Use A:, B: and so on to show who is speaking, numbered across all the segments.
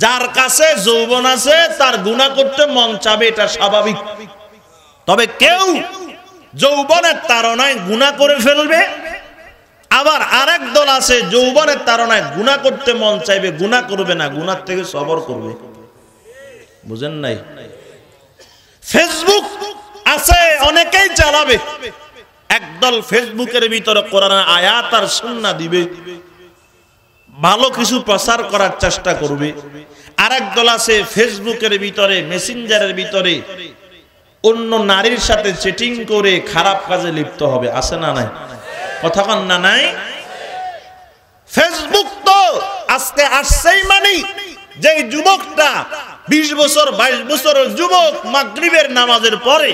A: যার কাছে যৌবন আছে তার গুনাহ করতে মন চাবে, এটা স্বাভাবিক। তবে কেউ যৌবনের তাড়নায় গুনাহ করে ফেলবে, আবার আরেক দল আছে যৌবনের তাড়নায় গুনাহ করতে মন চাইবে, গুনাহ করবে না, গুনাহ থেকে সবর করবে। বুঝেন নাই? ফেসবুক আছে অনেকেই চালাবে, একদল ফেসবুকের ভিতরে কোরআনের আয়াত আর সুন্নাহ দিবে, ভালো কিছু প্রচার করার চেষ্টা করবে। আরেক দল আছে ফেসবুকের ভিতরে মেসেঞ্জারের ভিতরে অন্য নারীর সাথে চ্যাটিং করে খারাপ কাজে লিপ্ত হবে। আছে না নাই? কথা কন না নাই? ফেসবুক তো আজকে আসছেই মানে যে যুবকটা 20 বছর 22 বছরের যুবক মাগরিবের নামাজের পরে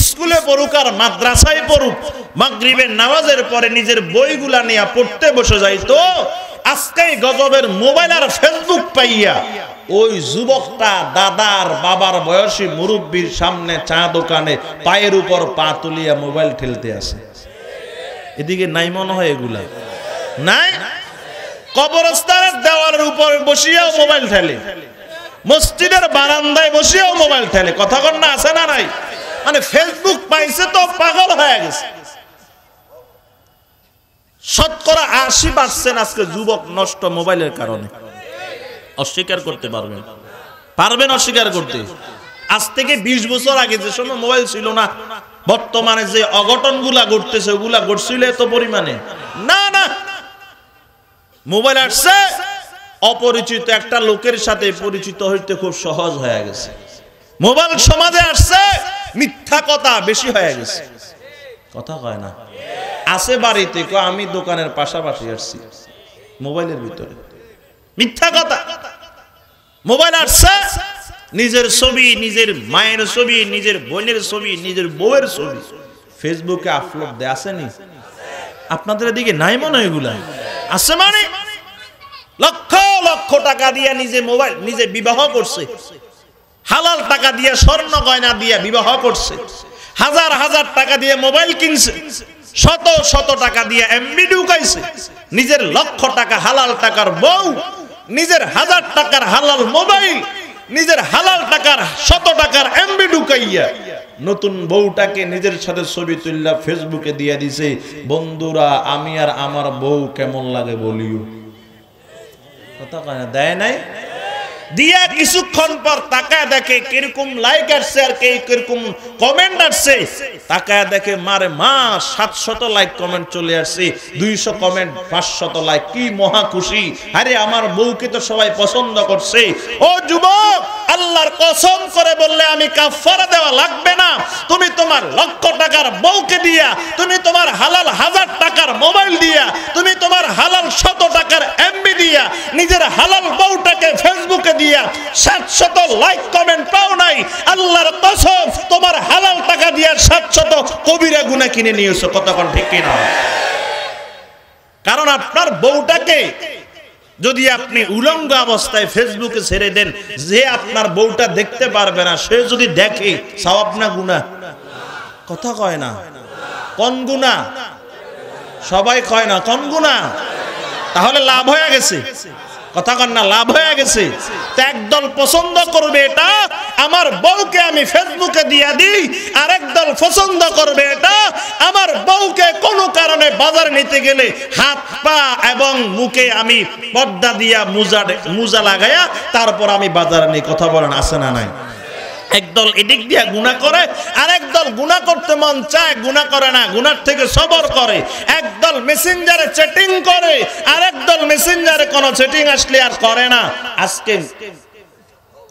A: স্কুলে পড়ুক আর মাদ্রাসায় পড়ুক, মাগরিবের নামাজের পরে নিজের বইগুলা নিয়ে পড়তে বসে যাইতো, আজকেই গজবের মোবাইল আর ফেসবুক পাইয়া ওই যুবকটা দাদার বাবার বয়সী মুরব্বীর সামনে চা দোকানে পায়ের উপর পা তুলিয়া মোবাইল ঠেলতে আসে। এদিকে নাই মনে হয় এগুলা নাই? কবরস্থানের দেওয়ালের উপর বসিয়াও মোবাইল ঠেলে, মসজিদের বারান্দায় বসিয়াও মোবাইল ঠেলে। কথা কন না? আছে না নাই? মানে ফেসবুক পাইছে তো পাগল হয়ে গেছে। শতকরা 80% আজকে যুবক নষ্ট মোবাইলের কারণে। অস্বীকার করতে পারবেন? পারবেন অস্বীকার করতে? আজ থেকে 20 বছর আগে যে সময় মোবাইল ছিল না, বর্তমানে যে অঘটনগুলা ঘটতেছে ওগুলা ঘটছিল এত পরিমাণে না। না, মোবাইল আসছে, অপরিচিত একটা লোকের সাথে পরিচিত হইতে খুব সহজ হয়ে গেছে। মোবাইল সমাজে আসছে, মিথ্যা কথা বেশি হয়ে গেছে। কথা কয় না? আছে বাড়িতে, আমি দোকানের পাশাপাশি আসছি, মোবাইলের ভিতরে মিথ্যা কথা। মোবাইল আসছে, নিজের ছবি, নিজের মায়ের ছবি, নিজের বোনের ছবি, নিজের বউয়ের ছবি ফেসবুকে আপলোড দেয়। আসেনি? আপনাদের এদিকে নাই মনে? এগুলা আছে মানে লক্ষ লক্ষ টাকা দিয়া নিজে মোবাইল নিজে বিবাহ করছে, হালাল টাকা দিয়া স্বর্ণ গয়না দিয়া বিবাহ করছে, হাজার হাজার টাকা দিয়ে মোবাইল কিনছে, শত শত টাকা দিয়ে এমবি ঢুকাইছে, নিজের লক্ষ টাকা হালাল টাকার বউ, নিজের হাজার টাকার হালাল মোবাইল, নিজের হালাল টাকার শত টাকার এমবি ঢুকাইয়া নতুন বউটাকে নিজের সাথে ছবি তুললা ফেসবুকে দিয়ে দিছে, বন্ধুরা আমি আর আমার বউ কেমন লাগে বলিও। কথা কয় না? দেয় নাই? দিয়া কিছুক্ষণ পর তাকায় দেখে কিরকম লাইক আসছে আর কিরকম কমেন্ট আসছে, তাকায় দেখে মারে মা 700 লাইক কমেন্ট চলে আসছে, 200 কমেন্ট, 500 লাইক। কি মহা খুশি! আরে আমার বউকে তো সবাই পছন্দ করছে। ও যুবক, আল্লাহর কসম করে বললে আমি কাফারা দেওয়া লাগবে না, তুমি তোমার লক্ষ টাকার বউকে দিয়া, তুমি তোমার হালাল হাজার টাকার মোবাইল দিয়া, তুমি তোমার হালাল শত টাকার এমবি দিয়া, নিজের হালাল বউটাকে ফেসবুকে দিয়া 700 লাইক কমেন্ট পাও নাই, আল্লাহর কসম তোমার হালাল টাকা দিয়া 700 কবিরা গুনাহ কিনে নিয়েছো। কতক্ষণ ঠিক কিনা? কারণ আপনার বউটাকে যদি আপনি উলঙ্গ অবস্থায় ফেসবুকে ছেড়ে দেন, যে আপনার বউটা দেখতে পারবে না সে যদি দেখে, সওয়াব না গুনাহ? কথা কয় না? কোন গুনাহ? সবাই কয় না কোন গুনাহ? তাহলে লাভ হয়ে গেছে। কথা কন না? লাভ হয়ে গেছে। তো একদল পছন্দ করবে এটা আমার বউকে আমি ফেসবুকে দিয়া দিই, আর একদল পছন্দ করবে এটা আমার বউকে কোনো কারণে বাজার নিতে গেলে হাত পা এবং মুখে আমি পর্দা দিয়া মুজা লাগায়া তারপর আমি বাজারে নিই। কথা বলেন আছে না নাই? একদল এদিক দিয়া গুনাহ করে, আর একদল গুনাহ করতে মন চায় গুনাহ করে না, গুনার থেকে সবর করে। একদল মেসেঞ্জারে চ্যাটিং করে, আর একদল মেসেঞ্জারে কোনো চ্যাটিং আসলে আর করে না। আজকে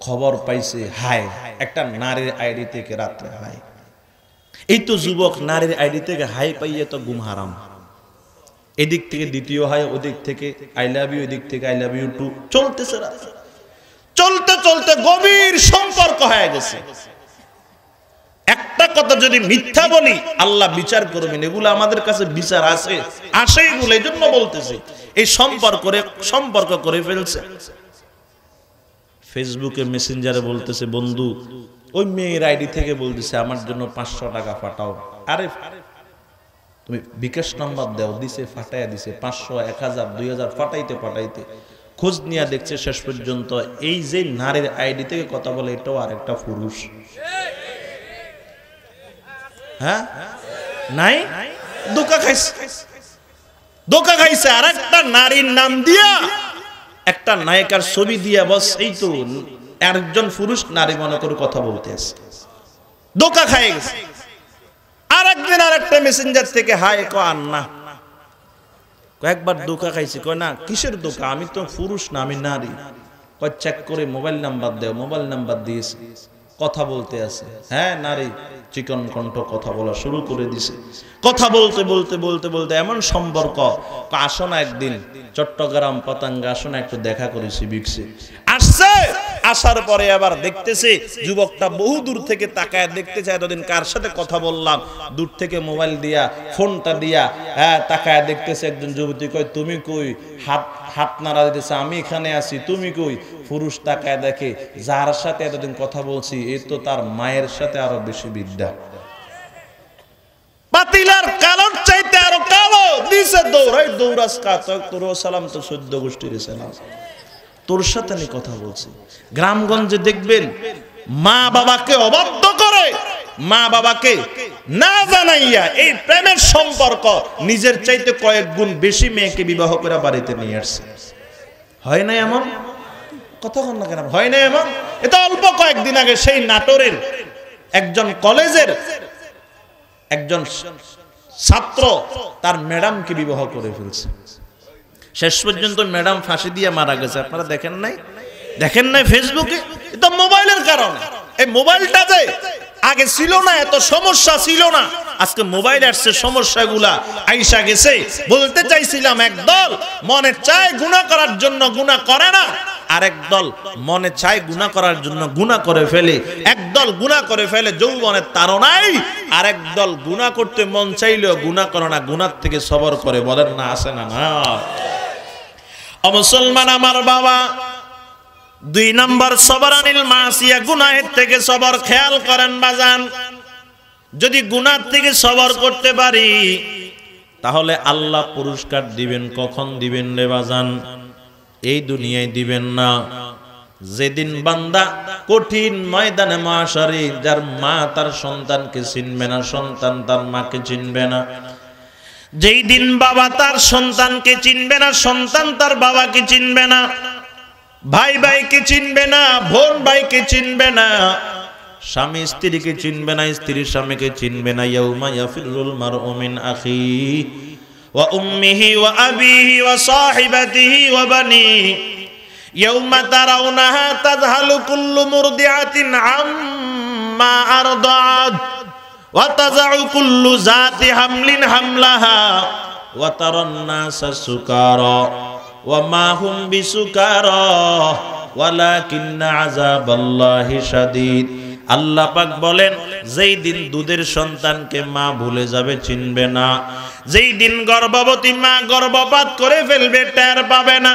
A: খবর পাইছে হাই একটা নারীর আইডি থেকে রাতে হাই, এই তো যুবক নারীর আইডি থেকে হাই পাইয়ে তো গুম হারাম। এদিক থেকে দ্বিতীয় হাই, ওদিক থেকে আই লাভ ইউ, এদিক থেকে আই লাভ ইউ টু, চলতেছে রাতে। চলতে চলতে গভীর সম্পর্ক হয়ে গেছে। একটা কথা যদি মিথ্যা বলি আল্লাহ বিচার করবেন, এগুলো আমাদের কাছে বিচার আছে, আসে এগুলো, এই জন্য বলতেছি। এই সম্পর্ক করে ফেলছে। ফেসবুকে মেসেঞ্জারে বলতেছে বন্ধু, ওই মেয়ের আইডি থেকে বলতেছে আমার জন্য 500 টাকা পাঠাও। আরে তুমি বিকাশ নাম্বার দাও, দিছে ফাটাইয়া দিছে 500, 1000, 2000 পাঠাইতে খোঁজ নিয়ে দেখছে শেষ পর্যন্ত এই যে নারীর আইডি থেকে কথা বলে এটাও আরেকটা পুরুষ। হ্যাঁ নাই, ধোঁকা খাইছে আর একটা নারীর নাম দিয়া একটা নায়িকার ছবি দিয়া বস এই তো একজন পুরুষ নারী মনে করে কথা বলতে আছে, ধোঁকা খাই গেছে। আর একদিন আর একটা মেসেঞ্জার থেকে হাই কর না, কয়েকবার ধোঁকা খাইছি, কয় না কিসের ধোঁকা, আমি তো পুরুষ না আমি নারী। কয় চেক করে মোবাইল নাম্বার দেও, মোবাইল নাম্বার দিয়েছে, কথা বলতে আছে। হ্যাঁ নারী, চিকন কণ্ঠ কথা বলা শুরু করে দিছে। কথা বলতে বলতে বলতে বলতে এমন সম্পর্ক, আসো না একদিন চট্টগ্রাম পতাঙ্গা, আসো না একটু দেখা করেছি বিকছে। আসছে, আসার পরে আবার দেখতেছে যুবকটা বহু দূর থেকে তাকায় দেখতেছে এতদিন কার সাথে কথা বললাম, দূর থেকে মোবাইল দিয়া ফোনটা দিয়া হ্যাঁ তাকায় দেখতেছে একজন যুবতী। কই তুমি কই, হাত নাড়া দিতেছে, আমি এখানে আছি, তুমি কই। পুরুষ তাকায় দেখে যার সাথে এতদিন কথা বলছি এ তো তার মায়ের সাথে আরো বেশি বিদ্যা, পাতিলার কালোর চাইতে আরো কালো দিছে দৌড়াই দৌড়াস তোর সালাম তো 14 গোষ্ঠীর সালাম, তোর সাথে আমি কথা বলছি। গ্রামগঞ্জে দেখবেন মা বাবাকে অবাধ্য করে, মা বাবাকে না জানাইয়া এই প্রেমের সম্পর্ক নিজের চাইতে কয়েক গুণ বেশি মেয়েকে বিবাহ করে বাড়িতে নিয়ে আসছে। হয় না এমন? কথা বল না কেন, হয় না এমন? এটা অল্প কয়েকদিন আগে সেই নাটোরের একজন কলেজের একজন ছাত্র তার ম্যাডামকে বিবাহ করে ফেলছে। শেষ পর্যন্ত ম্যাডাম ফাঁসি দিয়ে মারা গেছে। আপনারা দেখেন নাই ফেসবুকে? এটা মোবাইলের কারণে। এই মোবাইলটা যে আগে ছিল না, এত সমস্যা ছিল না, আজকে মোবাইল আসছে সমস্যাগুলা আইসা গেছে। বলতে চাইছিলাম একদল মনে চায় গুনাহ করার জন্য গুনাহ করে না, আরেক দল মনে চায় গুনাহ করার জন্য গুনাহ করে ফেলে। একদল গুনাহ করে ফেলে যৌবনের তাড়নায়, আরেক দল গুনাহ করতে মন চাইলেও গুনাহ করে না, গুনাহ থেকে সবর করে। বলেন না আসে না? না ও মুসলমান আমার বাবা, 2 নম্বর সবরানিল মাসিয়া, গুনাহের থেকে সবর। খেয়াল করেন বাজান, যদি গুনাহ থেকে সবর করতে পারি তাহলে আল্লাহ পুরস্কার দিবেন। কখন দিবেন রে বাজান? এই দুনিয়ায় দিবেন না, যেদিন বান্দা কঠিন ময়দানে মাশারে, যার মা তার সন্তানকে চিনবে না, সন্তান তার মাকে চিনবে না, যেই দিন বাবা তার সন্তানকে চিনবে না, সন্তান তার বাবাকে চিনবে না, ভাই ভাইকে চিনবে না, বোন ভাইকে চিনবে না, স্বামী স্ত্রীকে চিনবে না, স্ত্রী স্বামীকে চিনবে না। ইয়াউমা ইয়াফিরুল মারউ মিন আখিহি ওয়া উম্মিহি ওয়া আবিহি ওয়া সাহিবাতিহি ওয়া বানিহি ইয়াউমা তারাউনাহা তাযহালু কুল্লু মুরদিআতিন আম্মা আরদাআত ওয়া তাযাউ কুল্লু যাতি হামলিন হামলাহা ওয়া তারান নাসা সুকারা ওয়া মা হুম বিসুকারা ওয়ালাকিন্না আযাবাল্লাহি শাদীদ। আল্লাহ পাক বলেন, যেই দিন দুধের সন্তানকে মা ভুলে যাবে, চিনবে না, যেই দিন গর্ভবতী মা গর্ভপাত করে ফেলবে, টের পাবে না,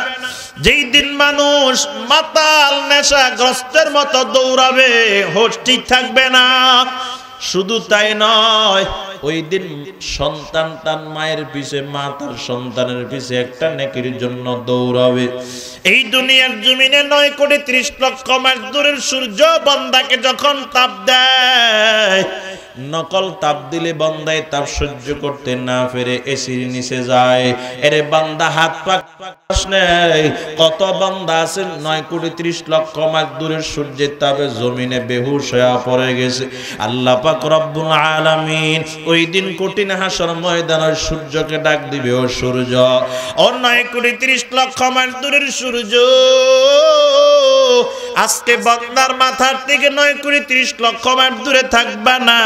A: যেই দিন মানুষ মাতাল নেশাগ্রস্তের মতো দৌড়াবে, হোশ ঠিক থাকবে না। শুধু তাই নয়, ওই দিন সন্তান তার মায়ের পিছে, মা তার সন্তানের পিছে একটা নেকির জন্য দৌড়াবে। এই দুনিয়ার জমিনে 9,30,00,000 মাইল দূরের সূর্য বান্দাকে যখন তাপ দেয়, নকল তাপ দিলে বান্দায় তাপ সহ্য করতে না পেরে এসির নিচে যায়। এরে বান্দা হাত পাক নেই। কত বান্দা আছে 9,30,00,000 মাইল দূরের সূর্যের তাপে জমিনে বেহুশ হয়ে পড়ে গেছে। আল্লাহ পাক রব্বুল আলামিন ওই দিন কঠিন হাসর ময়দানের সূর্যকে ডাক দিবে, ও সূর্য, ও 9,30,00,000 মাইল দূরের সূর্য, আজকে বান্দার মাথার থেকে 9,30,00,000 মাইল দূরে থাকবা না,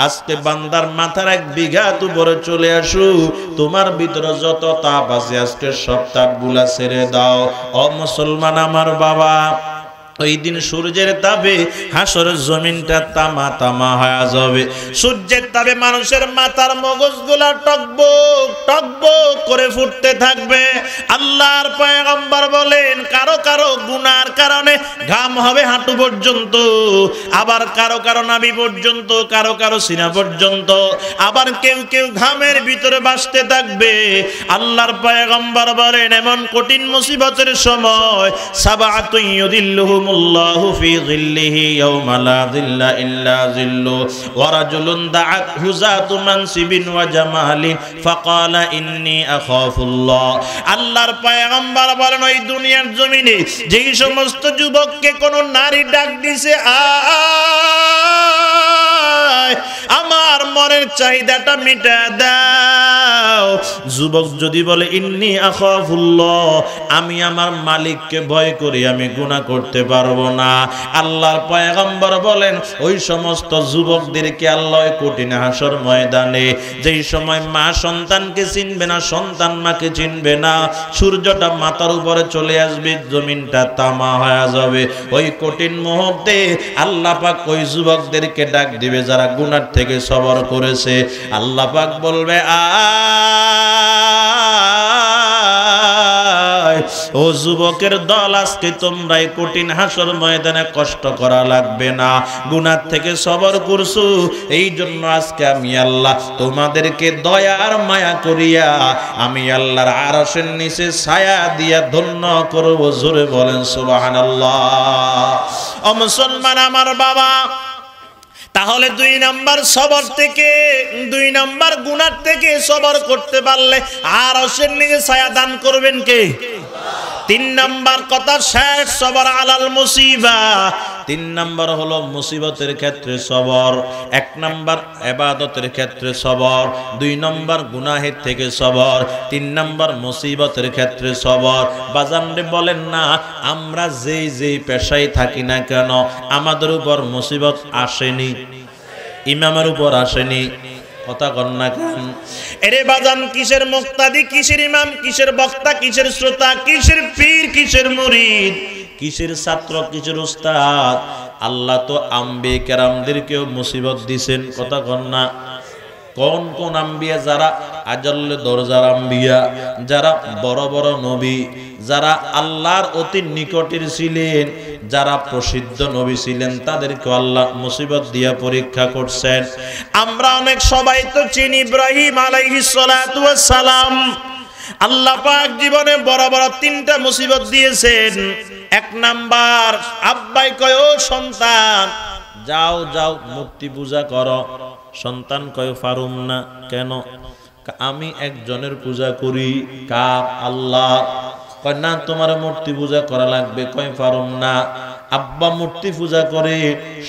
A: আজকে বান্দার মাথার 1 বিঘা উপরে চলে আসো, তোমার ভিতরে যত তাপ আছে আজকে সব তাপগুলা ছেড়ে দাও। ও মুসলমান আমার বাবা, ওই দিন সূর্যের তাপে হাসরের জমিনটা তামা তামা হয়ে যাবে। সূর্যের তাপে মানুষের মাথার মগজগুলা টকবক টকবক করে ফুটতে থাকবে। আল্লাহর পয়গম্বর বলেন কারো কারো গুনার কারণে ঘাম হবে হাঁটু পর্যন্ত, আবার কারো কারো নাভি পর্যন্ত, কারো কারো সিনা পর্যন্ত, আবার কেউ কেউ ঘামের ভিতরে ভাসতে থাকবে। আল্লাহর পয়গম্বর বলেন এমন কঠিন মুসিবতের সময় সাবাতুন ইউদিল্লুহুম আল্লাহু ফি যিল্লিহি ইয়াওমা লা যিল্লা ইল্লা যিল্লু ওয়া রাজুলুন দাআতহু যাতু মানসিবিন ওয়া জামালিন ফাকালা ইন্নী আখাফুল্লাহ। আল্লাহর পয়গম্বর বলেন ওই দুনিয়ার জমিনে যেই সমস্ত যুবককে কোন নারী ডাক দিছে আমার মনের চাহিদাটা মিটা দাও, যুবক যদি বলে ইন্নী আখাফুল্লাহ আমি আমার মালিককে ভয় করি, আমি গুনাহ করতে পারবো না, আল্লাহর পয়গম্বর বলেন ওই সমস্ত যুবকদেরকে আল্লাহ কঠিন হাসর ময়দানে যেই সময় মা সন্তানকে চিনবে না, সন্তান মাকে চিনবে না, সূর্যটা মাথার উপরে চলে আসবে, জমিনটা তামা হয়ে যাবে, ওই কঠিন মুহূর্তে আল্লাহ পাক ওই যুবকদেরকে ডাক দিবে যারা গুনাহ থেকে সবর করেছে। আল্লাহ পাক বলবে ও যুবকের দল আজকে তোমরা এই কঠিন হাসর ময়দানে কষ্ট করা লাগবে না, গুনাহ থেকে সবর করছো, এই জন্য আজকে আমি আল্লাহ তোমাদেরকে দয়ার মায়া করিয়া আমি আল্লাহর আরশের নিচে ছায়া দিয়া ধন্য করব। জোরে বলেন সুবহানাল্লাহ। ও মুসলমান আমার বাবা, তাহলে 2 নাম্বার সবর থেকে, 2 নাম্বার গুনাহ থেকে সবর করতে পারলে আরশের নিচে ছায়া দান করবেন কে? 3 নাম্বার কথা শেষ, সবর আলাল মুসিবা। 3 নাম্বার হলো মুসিবতের ক্ষেত্রে সবর, 1 নাম্বার ইবাদতের ক্ষেত্রে সবর, 2 নাম্বার গুনাহের থেকে সবর, 3 নাম্বার মুসিবতের ক্ষেত্রে সবর। বাজানরে বলেন না আমরা যেই পেশায় থাকি না কেন আমাদের উপর মুসিবত আসেনি, ইমামের উপর আসেনি, কথা কন না কেন? এরে বাজান কিসের মুক্তাদি, কিসের ইমাম, কিসের বক্তা, কিসের শ্রোতা, কিসের পীর, কিসের মুরিদ, কিসের ছাত্র, কিসের উস্তাদ? আল্লাহ তো আম্বিয়া কেরামদেরকেও মুসিবত দিছেন, কথা কন না? কোন কোন আম্বিয়া? যারা আজল্লে দরজার আম্বিয়া, যারা বড় বড় নবী, যারা আল্লাহর অতি নিকটের ছিলেন, যারা প্রসিদ্ধ নবী ছিলেন, তাদেরকে আল্লাহ মুসিবত দিয়া পরীক্ষা করছেন। আমরা অনেক সবাই তো চিনি ইব্রাহিম আলাইহিস সালাতু ওয়াস সালাম, আল্লাহ পাক জীবনে বড় বড় 3টা মুসিবত দিয়েছেন। 1 নাম্বার আব্বাই কয় ও সন্তান যাও যাও মূর্তি পূজা করো, সন্তান কয় পারুম না। কেন? আমি একজনের পূজা করি, কার? আল্লাহ। কয় না তোমার মূর্তি পূজা করা লাগবে, কয় পারুম না। আব্বা মূর্তি পূজা করে,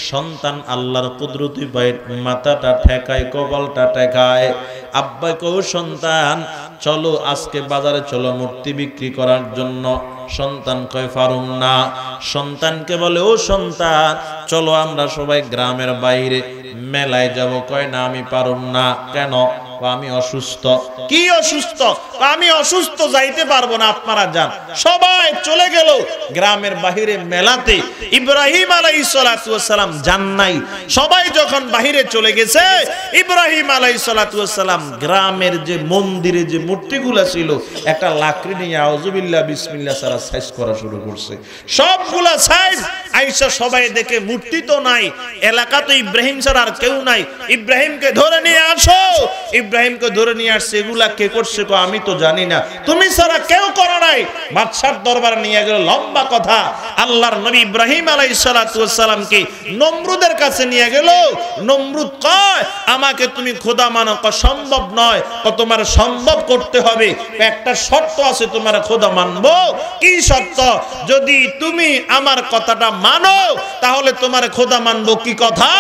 A: সন্তান আল্লাহর কুদরতি পায়, মাথাটা ঠেকায়, কপালটা ঠেকায়। আব্বা কয় সন্তান চলো আজকে বাজারে চলো মূর্তি বিক্রি করার জন্য, সন্তান কয় পারুম না। সন্তানকে বলে ও সন্তান চলো আমরা সবাই গ্রামের বাইরে মেলায় যাব, কয় না আমি পারুম না। কেন? আমি অসুস্থ। কি অসুস্থ? আমি অসুস্থ, যাইতে পারবো না, আপনারা যান। সবাই চলে গেল গ্রামের বাহিরে মেলাতে। ইব্রাহিম আলাইহিস সালাতু ওয়াস সালাম যান নাই। সবাই যখন বাহিরে চলে গেছে, ইব্রাহিম আলাইহিস সালাতু ওয়াস সালাম গ্রামের যে মন্দিরে যে মূর্তিগুলা ছিল একটা লাকড়ি নিয়ে আউযুবিল্লাহ বিসমিল্লাহ সারা সাইজ করা শুরু করছে। সবগুলা সাইজ আয়েশা সবাই দেখে মূর্তি তো নাই, এলাকা তো ইব্রাহিম ছাড়া আর কেউ নাই, ইব্রাহিমকে ধরে নিয়ে আসো। ইব্রাহিমকে ধরে নিয়ে আসছে। এগুলা কে করছে? আমি তো জানি না, তুমি ছাড়া কেউ করে নাই। বাদশার দরবারে নিয়ে গেল, লম্বা কথা। আল্লাহর নবী ইব্রাহিম আলাইহিস সালাতু ওয়াস সালামকে নমরুদের কাছে নিয়ে গেল। নমরুদ কয় আমাকে তুমি খোদা মানো, সম্ভব নয়, তোমার সম্ভব করতে হবে, একটা শর্ত আছে, তোমার খোদা মানবো। কি শর্ত? যদি তুমি আমার কথাটা মানো তাহলে তোমার খোদা মানবো। কি কথা?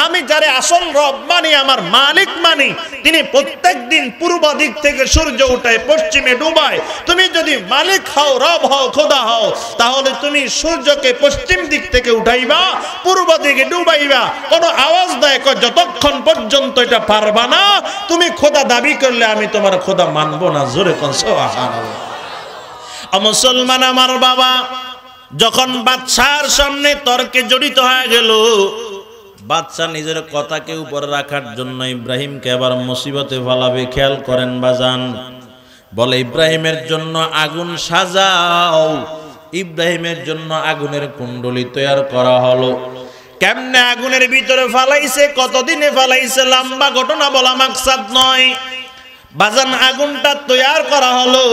A: আমি যারে আসল রব মানি, আমার মালিক মানি, তিনি প্রত্যেক দিন পূর্ব দিক থেকে সূর্য উঠায় পশ্চিমে ডুবায়। তুমি যদি মালিক হও, রব হও, খোদা হও, তাহলে তুমি সূর্যকে পশ্চিম দিক থেকে উঠাইবা, পূর্ব দিকে ডুবাইবা। কোনো আওয়াজ দেয় যতক্ষণ পর্যন্ত এটা পারবা না, তুমি খোদা দাবি করলে আমি তোমার খোদা মানবো না। জোরে কোন সুবহানাল্লাহ। মুসলমান আমার বাবা, যখন বাদশার সামনে তর্কে জড়িত হয়ে গেল, বাদশা নিজের কথাকে উপরে রাখার জন্য ইব্রাহিমকে আবার মুসিবতে ফেলাবে। খেয়াল করেন বাজান, বলে ইব্রাহিমের জন্য আগুন সাজাও। ইব্রাহিমের জন্য আগুনের কুণ্ডলী তৈরি করা হলো। কেমনে আগুনের ভিতরে ফালাইছে, কতদিনে ফালাইছে, লম্বা ঘটনা বলা মাকসাদ নয় বাজান। আগুনটা তৈরি করা হলো।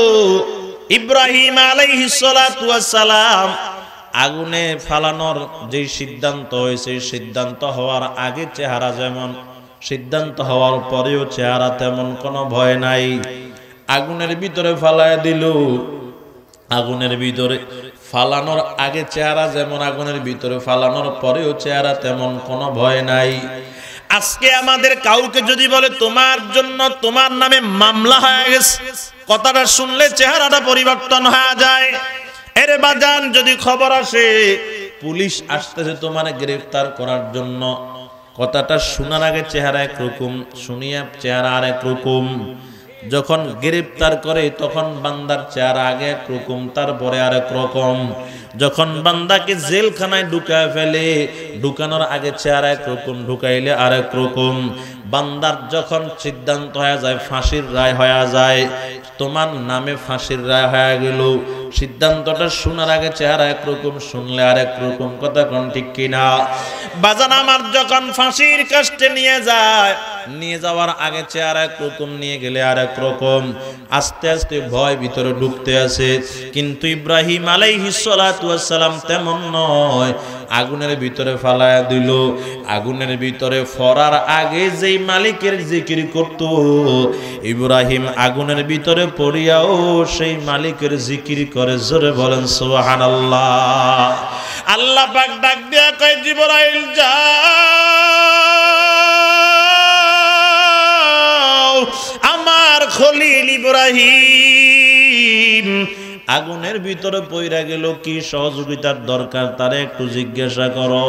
A: ইব্রাহিম আলাইহিস সালাতু ওয়াস সালাম আগুনে ফালানোর যে সিদ্ধান্ত হয়েছে, সিদ্ধান্ত হওয়ার আগে চেহারা যেমন, সিদ্ধান্ত হওয়ার পরেও চেহারা তেমন, কোনো ভয় নাই। আগুনের ভিতরে ফালায় দিল। আগুনের ভিতরে ফালানোর আগে চেহারা যেমন, আগুনের ভিতরে ফালানোর পরেও চেহারা তেমন, কোনো ভয় নাই। আজকে আমাদের কাউকে যদি বলে তোমার জন্য তোমার নামে মামলা হয়ে গেছে, কথাটা শুনলে চেহারাটা পরিবর্তন হয়ে যায়। এরে বাজান, যদি খবর আসে পুলিশ আসতেছে তোমার গ্রেফতার করার জন্য, কথাটা শোনার আগে চেহারা একরকম, শুনিয়া চেহারা আর একরকম। যখন গ্রেফতার করে তখন বান্দার চেহারা আগে একরকম, তারপরে আরেক রকম। যখন বান্দাকে জেলখানায় ঢুকায় ফেলে, ঢুকানোর আগে চেহারা একরকম, ঢুকাইলে আরেক রকম। বান্দার যখন সিদ্ধান্ত হয়ে যায়, ফাঁসির রায় হয়ে যায়, তোমার নামে ফাঁসির রায় হয়ে গেল, সিদ্ধান্তটা শোনার আগে চেহারা একরকম, শুনলে আরেক রকম। কথা কোন ঠিক কিনা বাজান? আমার যখন ফাঁসির কাস্টে নিয়ে যায়, নিয়ে যাওয়ার আগে চেহারা একরকম, নিয়ে গেলে আরেক রকম। আস্তে আস্তে ভয় ভিতরে ঢুকতে আছে। কিন্তু ইব্রাহিম আলাইহিস সালাতু ওয়াস সালাম তেমন নয়। আগুনের ভিতরে ফালায়া দিল। আগুনের ভিতরে ফরার আগে যেই মালিকের জিকির করত, ইব্রাহিম আগুনের ভিতরে পড়িয়াও সেই মালিকের জিকির করে। জোরে বলেন সুবহানাল্লাহ। আল্লাহ পাক ডাক দিয়া কয়, জিবরাইল যাও, আমার খলিল ইব্রাহিম আগুনের ভিতরে পইরা গেল, কি সহযোগিতার দরকার তারে একটু জিজ্ঞাসা করো।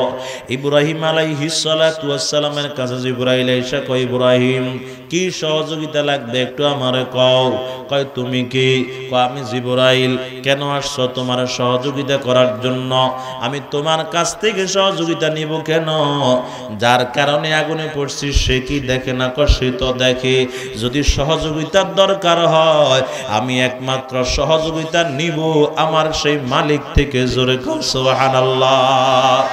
A: ইব্রাহিম আলাইহিস সালাতু ওয়াস সালামের কাছে জিবরাইল এসে কয়, ইব্রাহিম কি সহযোগিতা লাগবে একটু আমারে কও। কয় তুমি কি? কয় আমি জিবরাইল। কেন আসছো? তোমার সহযোগিতা করার জন্য। আমি তোমার কাছ থেকে সহযোগিতা নিব কেন? যার কারণে আগুনে পড়ছি সে কি দেখে না? কয় সে তো দেখে। যদি সহযোগিতার দরকার হয়, আমি একমাত্র সহযোগিতা নিব আমার সেই মালিক থেকে। জোরে কর সুবহানাল্লাহ।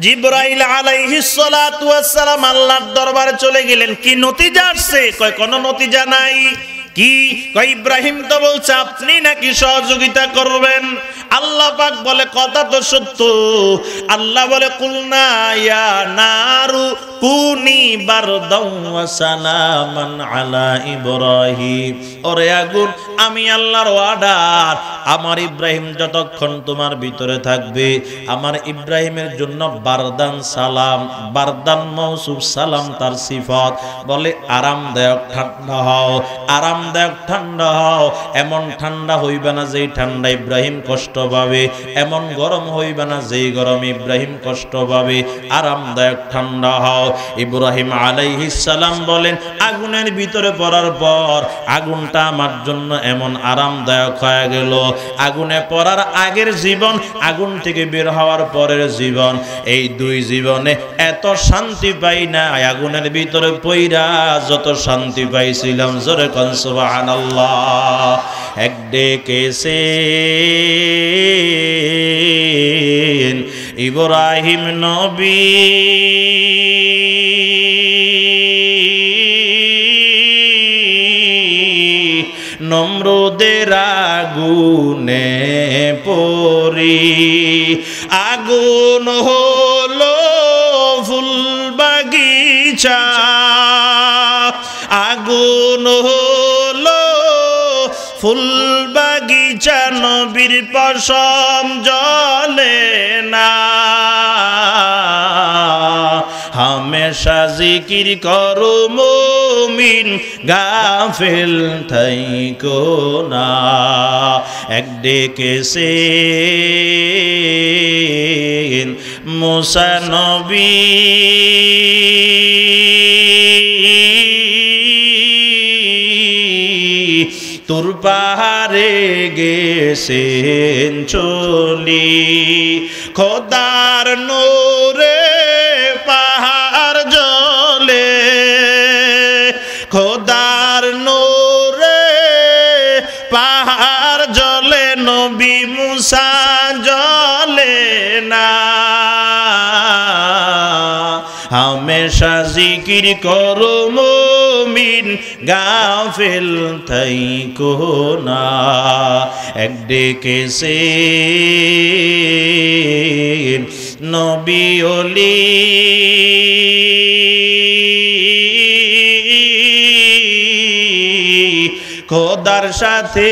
A: জিবরাইল আলাইহিস সালাতু ওয়াস সালাম আল্লাহর দরবারে চলে গেলেন। কি নতিজা আসছে? কয় কোনো নতিজা নাই। কি? কয় ইব্রাহিম তো বলছে আপনি নাকি সহযোগিতা করবেন। আল্লাহ পাক বলে কথা তো সত্য। আল্লাহ বলে কুলনা ইয়া নারু কুনি বারদাও ওয়া সালামান আলা ইব্রাহিম। ওরে আগুন, আমি আল্লাহর ওয়াদার, আমার ইব্রাহিম যতক্ষণ তোমার ভিতরে থাকবে, আমার ইব্রাহিমের জন্য বারদান সালাম। বারদান মৌসুফ, সালাম তার সিফত। বলে আরামদায়ক ঠান্ডা হও, আরামদায়ক ঠান্ডা হও। এমন ঠান্ডা হইবে না যেই ঠান্ডা ইব্রাহিম কষ্ট পাবে, এমন গরম হইবে না যেই গরম ইব্রাহিম কষ্ট পাবে। আরামদায়ক ঠান্ডা হও। ইব্রাহিম আলাইহিস সালাম বলেন, আগুনের ভিতরে পড়ার পর আগুনটা আমার জন্য এমন আরামদায়ক হয়ে গেল। আগুনে পড়ার আগের জীবন, আগুন থেকে বের হওয়ার পরের জীবন, এই দুই জীবনে এত শান্তি পাই না আগুনের ভিতরে পইরা যত শান্তি পাইছিলাম। জোরে কোন সুবহানাল্লাহ। এক ডেকেছে ইব্রাহিম নবী, নমরুদের আগুনে পড়ি। আগুন হলো ফুল বাগিচা, আগুন হলো ফুল বাগিচা, নবীর পশম জ্বলে না। হামেশা জিকির করো মুমিন, গাফিল থাইকো না। এক ডেকেছে মুসা নবী, তোর পাহাড়ে গেছেন চলি খোদার নূরে পাহাড় জ্বলে খোদার নূরে পাহাড় জ্বলে নবী মুসা জ্বলে না हमेशा जिकिर करो मोमिन गाफिल थाइको ना एक डेके से नबी ओली খোদার সাথে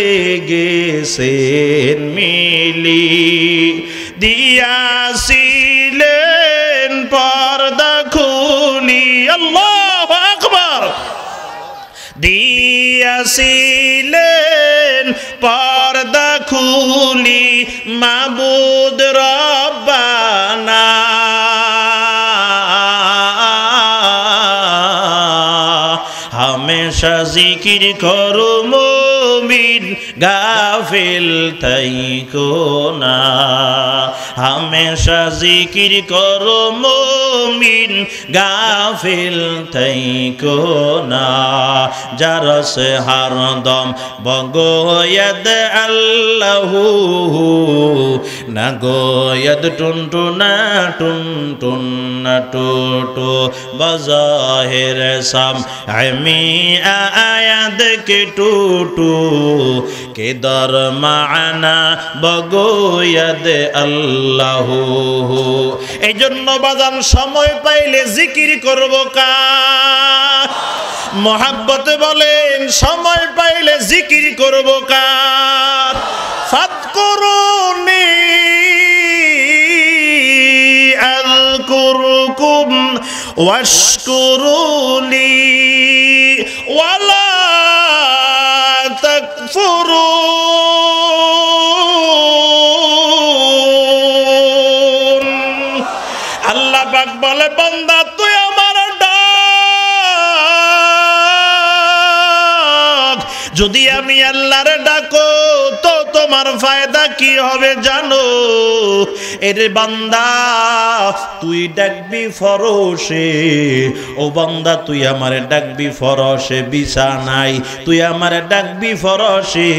A: গেছেন মিলি দিয়াছিলেন পর্দা খুলি আল্লাহু আকবার দিয়াছিলেন পর্দা খুলি মাবুদ রব্বানা हमेशा जिकिर करो मोमिन गाफिल थाइको ना हमेशा जिकिर करो मोमिन गाफिल थाइको ना जरा से हरदम बगोयद अल्लाहु ना गोयद टुनटुना टुनटुना टूटो बज़ाहिर सम मी आयाद के टूटू के दर माना बगोयद अल्लाह এই জন্য বাজান সময় পাইলে জিকির করব কার মোহাব্বতে বলেন সময় পাইলে জিকির করব কার ফাতকুরুনি আযকুরকুম ওয়াশকুরুলি ওয়ালা তাকফুরুন আল্লাহ পাক বলে বান্দা তুই আমার ডাক যদি আমি আল্লাহর ডাকো তো তোমার ফায়দা কি হবে জানো এরে বান্দা তুই ডাকবি ফরশে ও বান্দা তুই আমারে ডাকবি ফরশে বিছানাই তুই আমারে ডাকবি ফরশে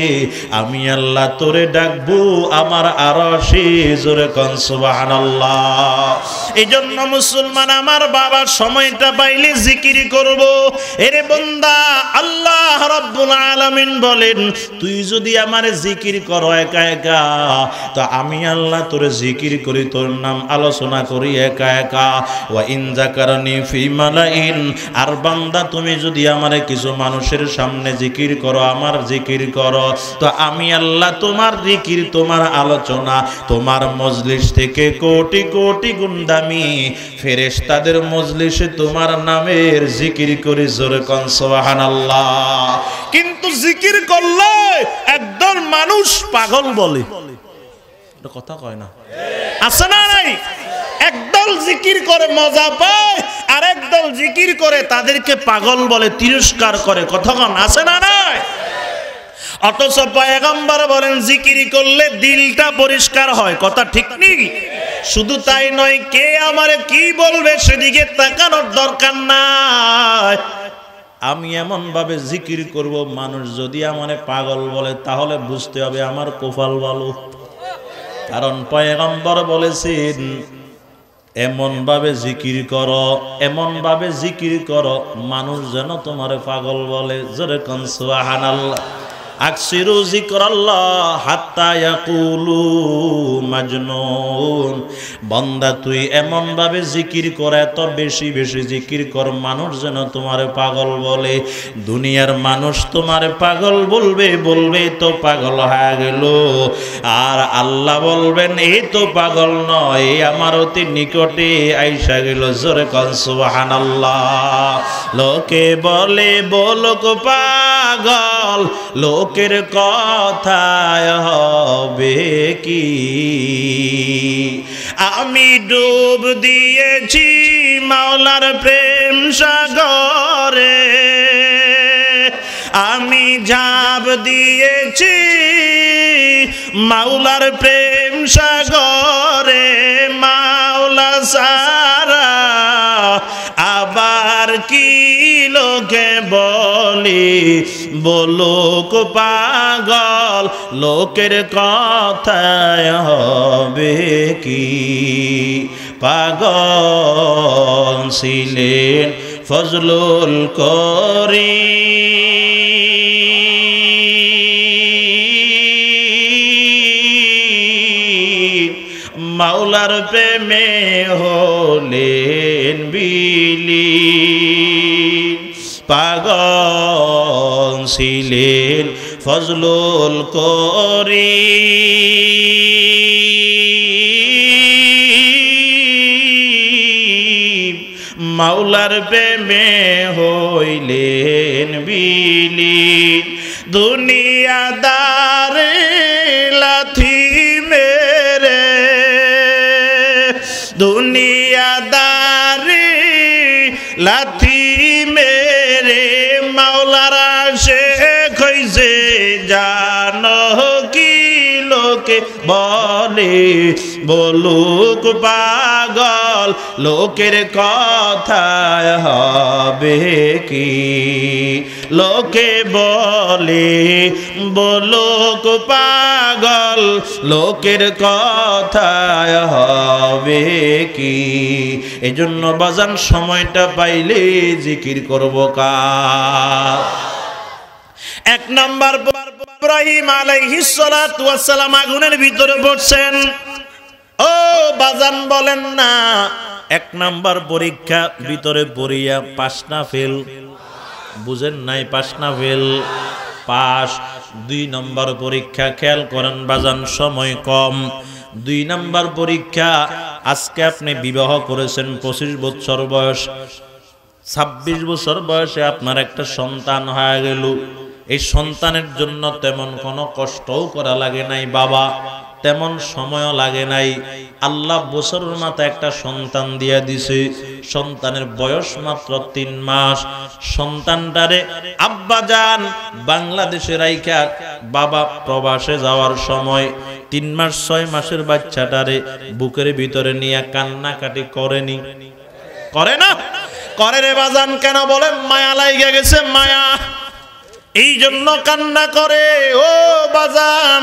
A: আমি আল্লাহ তোরে ডাকবো আমার আরশে জোরে কোন সুবহানাল্লাহ এইজন্য মুসলমান আমার বাবা সময়টা পাইলে জিকির করব এরে বান্দা আল্লাহ রাব্বুল আলামিন বলেন তুই যদি আমারে জিকির করো একা একা তো আমি আল্লাহ তোরে জিকির করি তোর নাম আলোচনা করি একা একা ওয়া ইন যাকারনি ফি মালাইন আর বান্দা তুমি যদি আমারে কিছু মানুষের সামনে জিকির করো আমার জিকির করো তো আমি আল্লাহ তোমার জিকির তোমার আলোচনা তোমার মজলিস থেকে কোটি কোটি গুণ দামি ফেরেশতাদের মজলিসে তোমার নামের জিকির করি জোরে কোন সুবহানাল্লাহ কিন্তু জিকির করলে একদল মানুষ পাগল বলে এটা কথা কয় না আছে না নাই একদল জিকির করে মজা পায় আর একদল জিকির করে তাদেরকে পাগল বলে তিরস্কার করে কথা কন আছে না নাই অথচ পয়গম্বর বলেন জিকির করলে দিলটা পরিষ্কার হয় কথা ঠিক নেই শুধু তাই নয় কে আমারে কি বলবে সেদিকে তাকানোর দরকার নাই আমি এমন ভাবে জিকির করব মানুষ যদি আমারে পাগল বলে তাহলে বুঝতে হবে আমার কপাল ভালো কারণ পয়গম্বর বলেছেন এমন ভাবে জিকির করো মানুষ যেন তোমারে পাগল বলে জোরে কোন সুবহানাল্লাহ আকসিরু যিকরাল্লাহ হাত্তা ইয়াকুলু মাজনুন বান্দা তুই এমন ভাবে জিকির কর এত বেশি বেশি জিকির কর মানুষ যেন তোমারে পাগল বলে দুনিয়ার মানুষ তোমারে পাগল বলবে তো পাগল হয়ে গেল আর আল্লাহ বলবেন এই তো পাগল নয় আমার অতি নিকটে আইসা গেল জোরে কোন সুবহানাল্লাহ লোকে বলে বলক পাগল লোকের কথায় হবে কি আমি ডুব দিয়েছি মাওলার প্রেম সাগরে আমি ঝাঁপ দিয়েছি মাওলার প্রেম সাগরে, মাওলা সারা আবার কি লোকে বলি, বলুক পাগল লোকের কথায় হবে কি। পাগল ছিলেন ফজলুল করিম, মাওলার প্রেমে হলেন বিলীন। পাগল ছিলেন ফজলুল করিম, মাওলার প্রেমে হইলেন বিলীন। দুনিয়াদার লাথি মেরে, দুনিয়াদার লাথি মেরে মাওলারা শেখ হইছে, জানো কি লোকে বলে, বলুক পাগল লোকের কথায় হবে কি। লোকে বলে বলুক পাগল লোকের কথায় হবে কি। এজন্য বাজান সময়টা পাইলে জিকির করব কার। এক নাম্বার ইব্রাহিম আলাইহিস সালাতু ওয়াস সালাম আগুনের ভিতরে পড়ছেন। ও বাজান বলেন না, এক নাম্বার পরীক্ষা ভিতরে পড়িয়া পাস না ফেল, বুঝেন নাই? পাস না ফেল, পাস। 2 নম্বর পরীক্ষা, খেয়াল করেন বাজান সময় কম। 2 নম্বর পরীক্ষা, আজকে আপনি বিবাহ করেছেন 25 বছর বয়স, 26 বছর বয়সে আপনার একটা সন্তান হয়ে গেল। এই সন্তানের জন্য তেমন কোনো কষ্টও করা লাগে নাই বাবা, তেমন সময়ও লাগে নাই। আল্লাহ বছরের মাথায় একটা সন্তান দিয়া দিছে। সন্তানের বয়স মাত্র 3 মাস। সন্তানটারে আব্বা যান বাংলাদেশে রাইখা বাবা প্রবাসে যাওয়ার সময় 3 মাস 6 মাসের বাচ্চাটারে বুকের ভিতরে নিয়ে কান্নাকাটি করেনি? করে না? করে রে বাজান। কেন বলে? মায়া লাইগা গেছে, মায়া, এই জন্য কান্না করে। ও বাজান,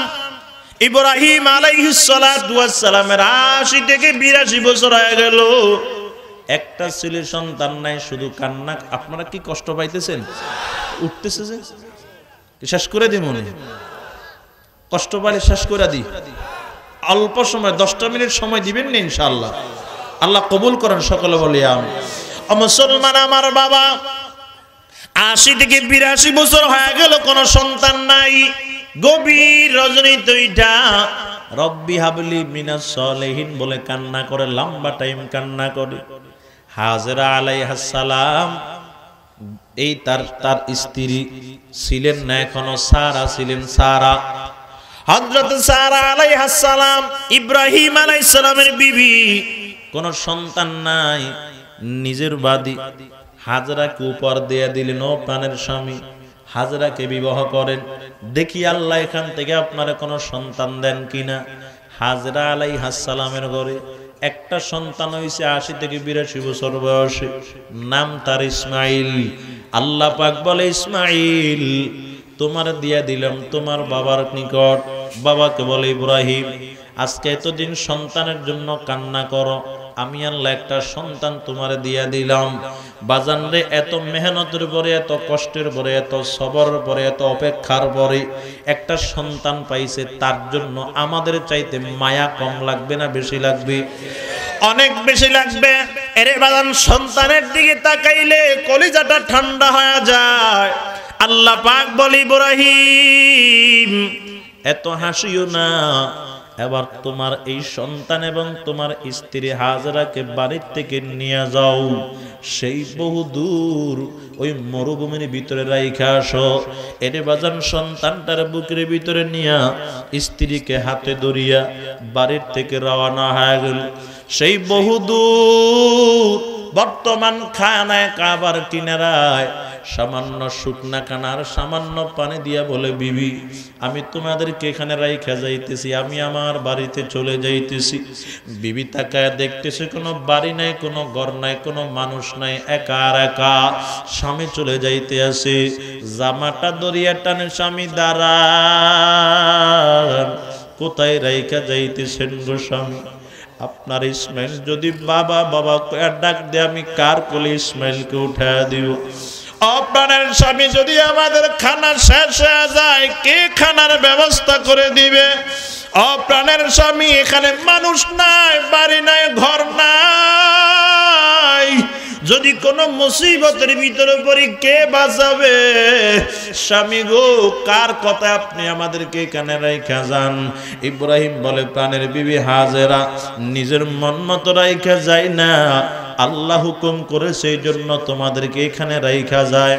A: ইব্রাহিম আলাইহিস সালাতু ওয়াস সালামের 80 থেকে 82 বছর হয়ে গেল, একটা ছেলে সন্তান নাই, শুধু কান্না। আপনারা কি কষ্ট পাইতেছেন? উঠতেছে যে শেষ করে দিই, মনে কষ্ট পাইলে শেষ করে দিই। অল্প সময় 10টা মিনিট সময় দিবেন না ইনশাআল্লাহ, আল্লাহ কবুল করেন। সকলে বলি আমিন। মুসলমান আমার বাবা, 80 থেকে 82 বছর হয়ে গেল, কোন সন্তান নাই। গভীর রজনী দুইটা রব্বি হাবলি মিনাস সলিহিন বলে কান্না করে, লম্বা টাইম কান্না করে। হাজেরা আলাইহাস সালাম, এই তার স্ত্রী ছিলেন না এখনো, সারা ছিলেন। সারা, হযরত সারা আলাইহাস সালাম ইব্রাহিম আলাইহিস সালামের বিবি, কোন সন্তান নাই। নিজের বাদী হাজরাকে উপর দিয়ে দিলেন, ও প্রাণের স্বামী, হাজরাকে বিবাহ করেন, দেখি আল্লাহ এখান থেকে আপনারা কোনো সন্তান দেন কিনা। হাজরা আলাইহিস সালামের ঘরে একটা সন্তান হইছে 80 থেকে 82 বছর বয়সে, নাম তার ইসমাইল। আল্লাহ পাক বলে, ইসমাইল তোমার দিয়া দিলাম তোমার বাবার নিকট। বাবাকে বলে, ইব্রাহিম আজকে এতদিন সন্তানের জন্য কান্না করো, আমি আল্লাহ একটা সন্তান তোমার দিয়া দিলাম। বাজান রে, এত মেহনতের পরে, এত কষ্টের পরে, এত সবরের পরে, এত অপেক্ষার পরে একটা সন্তান পাইছে, তার জন্য আমাদের চাইতে মায়া কম লাগবে না বেশি লাগবে? অনেক বেশি লাগবে। এরে বাজান, সন্তানের দিকে তাকাইলে কলিজাটা ঠান্ডা হয়ে যায়। আল্লাহ পাক বলে, ইব্রাহিম এত হাসিও না, এবার তোমার এই সন্তান এবং তোমার স্ত্রী হাজরাকে বাড়ির থেকে নিয়ে যাও, সেই বহু দূর ওই মরুভূমির ভিতরে রাইখা আসো। এরে বাজান, সন্তানটার বুকের ভিতরে নিয়া স্ত্রীকে হাতে ধরিয়া বাড়ির থেকে রওনা হয়ে গেল। সেই বহু দূর বর্তমান খানায় কাবার কিনারায় সামান্য শুকনা কানার সামান্য পানি দিয়া বলে, বিবি আমি তোমাদেরকে এখানে রাইখা যাইতেছি, আমি আমার বাড়িতে চলে যাইতেছি। বিবি তাকায় দেখতেছে কোনো বাড়ি নাই, কোনো ঘর নাই, কোনো মানুষ নাই, একা আর একা। স্বামী চলে যাইতে আসে, জামাটা দরিয়া টানে, স্বামী দাঁড়ান, কোথায় রাইখা যাইতেছেন গো স্বামী? আপনার ইসমাইল যদি বাবা বাবা ডাক দে, আমি কার কোলে ইসমাইলকে উঠা দিব? আপনার স্বামী যদি আমাদের খানা শেষ হয়ে যায়, কে খানার ব্যবস্থা করে দিবে? আপনার স্বামী এখানে মানুষ নাই, বাড়ি নাই, ঘর নাই, যদি কোন মুসিবতের ভিতরে পড়ি কে বাঁচাবে? স্বামী গো, কার কথা আপনি আমাদেরকে এখানে রাইখা যান? ইব্রাহিম বলে, প্রাণের বিবি হাজেরা নিজের মন মতো রাইখা যায় না, আল্লাহ হুকুম করে সেই জন্য তোমাদেরকে এখানে রাইখা যায়।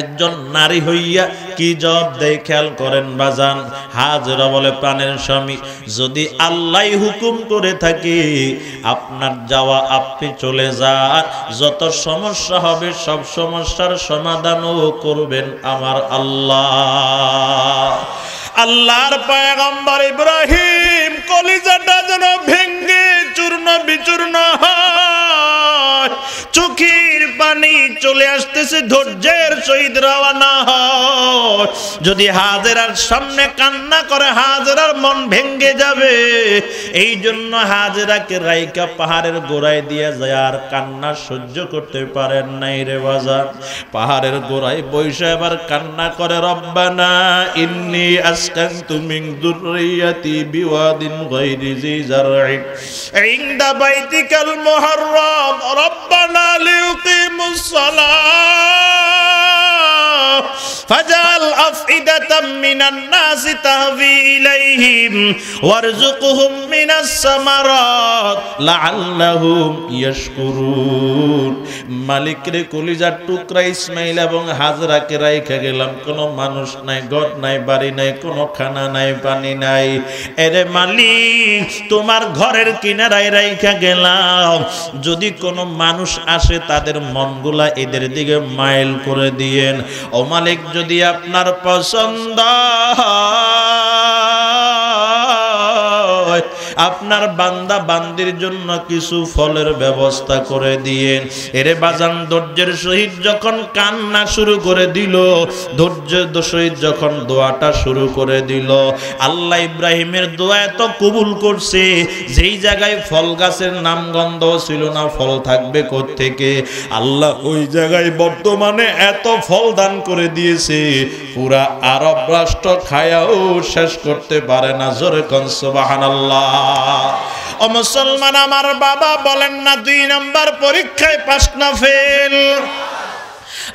A: একজন নারী হইয়া কি জবাব দেয় খেয়াল করেন বাজান। হাজেরা বলে, প্রাণের স্বামী যদি আল্লাহ হুকুম করে থাকে আপনার যাওয়া, আপনি চলে যান, যত সমস্যা হবে সব সমস্যার সমাধানও করবেন আমার আল্লাহ। আল্লাহর পয়গম্বর ইব্রাহিম কলিজাটা যেন ভেঙ্গে চূর্ণ বিচূর্ণ হয়, চোখের পানি চলে আসতেছে, ধৈর্যের সহিত রওনা হয়। যদি হাজেরার সামনে কান্না করে হাজেরার মন ভেঙ্গে যাবে, এই জন্য হাজেরাকে রাইকা পাহাড়ের গোড়ায় দিয়ে যায়, আর কান্না সহ্য করতে পারেন নাই রে বাজার। পাহাড়ের গোড়ায় বৈশা এবার কান্না করে, রব্বানা ইন্নী আসকানতু মিন যুররিয়াতি বিওয়াদিন গায়রি জি জারইন ইনদা বাইতিকাল মুহাররাম রব্বানা লিয়ুকিমুস সালাহ ফাজআল আফইদাতাম মিনান নাসি তাহভি ইলাইহিম ওয়ারযুকহুম মিনাস সামারাত লাআল্লাহুম ইয়াশকুরুন। মালিক রে, কলিজার টুকরা ইসমাইল এবং হাজরাকে রাইখা গেলাম, কোনো মানুষ নাই, ঘর নাই, বাড়ি নাই, কোনো খানা নাই, পানি নাই। এরে মালিক, তোমার ঘরের কিনারায় রাইখা গেলাম, যদি কোনো মানুষ আসে তাদের মনগুলা এদের দিকে মাইল করে দিয়েন। ও মালিক, যদি আপনার পছন্দ আপনার বান্দা বান্দির জন্য কিছু ফলের ব্যবস্থা করে দিয়েন। এরে বাজান, ধৈর্যের সহিত যখন কান্না শুরু করে দিল, ধৈর্যের সহিত যখন দোয়াটা শুরু করে দিল, আল্লাহ ইব্রাহিমের দোয়া এত কবুল করছে, যেই জায়গায় ফল গাছের নামগন্ধ ছিল না, ফল থাকবে কোত্থেকে, আল্লাহ ওই জায়গায় বর্তমানে এত ফল দান করে দিয়েছে, পুরা আরব রাষ্ট্র খায়াও শেষ করতে পারে না। জোরে কোন সুবহানাল্লাহ। ও মুসলমান আমার বাবা, বলেন না 2 নাম্বার পরীক্ষায় পাস না ফেল?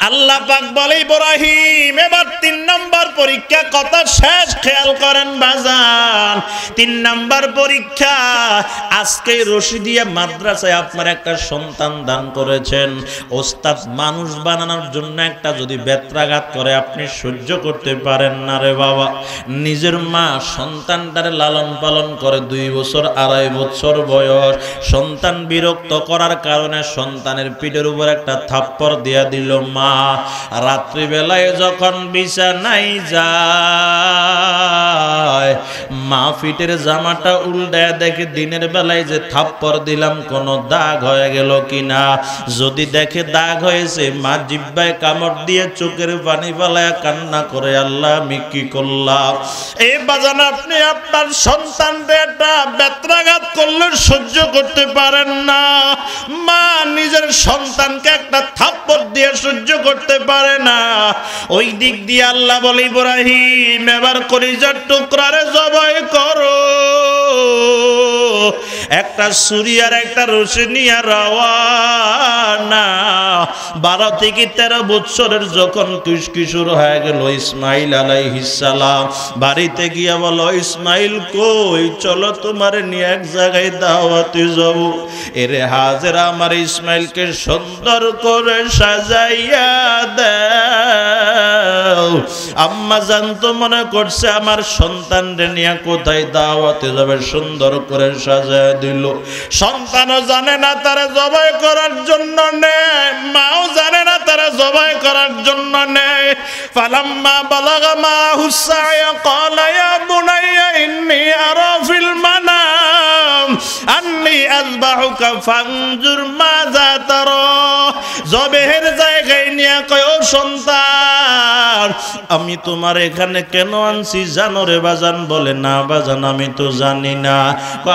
A: আল্লাহ পাক বলে, ইব্রাহিম এবার 3 নাম্বার পরীক্ষা, কথা শেষ, খেয়াল করেন বাজান। 3 নাম্বার পরীক্ষা, আজকে রশিদিয়া মাদ্রাসায় আপনার একটা সন্তান দান করেছেন, ওস্তাদ মানুষ বানানোর জন্য একটা যদি বেত্রাঘাত করে আপনি সহ্য করতে পারেন না রে বাবা। নিজের মা সন্তানটারে লালন পালন করে 2 বছর 2.5 বছর বয়স, সন্তান বিরক্ত করার কারণে সন্তানের পিঠের উপর একটা থাপ্পড় দিয়া দিল মা। রাত্রিবেলায় যখন বিছানায় যায়, মা ফিটের জামাটা উল্টায় দেখে দিনের বেলায় যে থাপ্পড় দিলাম কোনো দাগ হয়ে গেল কিনা। যদি দেখে দাগ হয়েছে, মা জিহ্বায় কামড় দিয়ে চোখের পানি ফেলায় কান্না করে, আল্লাহ আমি কি করলাম? এই বাজান, আপনি আপনার সন্তানদের একটা বেত্রাঘাত করলে সহ্য করতে পারেন না, মা নিজের সন্তানকে একটা থাপ্পড় দিয়ে সহ্য করতে পারে না। ওই দিক দিয়ে আল্লাহ বলে, ইব্রাহিম এবার কলিজার টুকরারে জবাই করো, একটা ছুরি আর একটা রশি নিয়ে রওয়ানা। 12 থেকে 13 বছরের যখন কিশোর হয়ে গেল ইসমাইল আলাইহিস সালাম, বাড়িতে গিয়া বলো, ইসমাইল কই, চলো তোমারে নিয়ে এক জায়গায় দাওয়াতে যাব। এরে হাজেরা আমার ইসমাইলকে সুন্দর করে সাজাইয়া দাও, আম্মা জান তো মনে করছে আমার সন্তানরে নিয়ে কোথায় দাওয়াতে যাবে, সুন্দর করে সাজায় দিল। সন্তানও জানে না তারা জবাই করার জন্য নেয়, মাও জানে না তারা জবাই করার জন্য নেয়। ফালাম্মা বালাগা মাহু সায়া ক্বালা ইয়া বুনাইয়া ইন্নী আরা ফিল মানাম আন্নী আযবাহুকা ফানজুর মাযা তারা। জবেহের জায়গায় নিয়ে কয়, ও সন্তান আমি তোমার এখানে কেন আনছি জানো রে বাজান? বলে না বাজান আমি তো জানি না।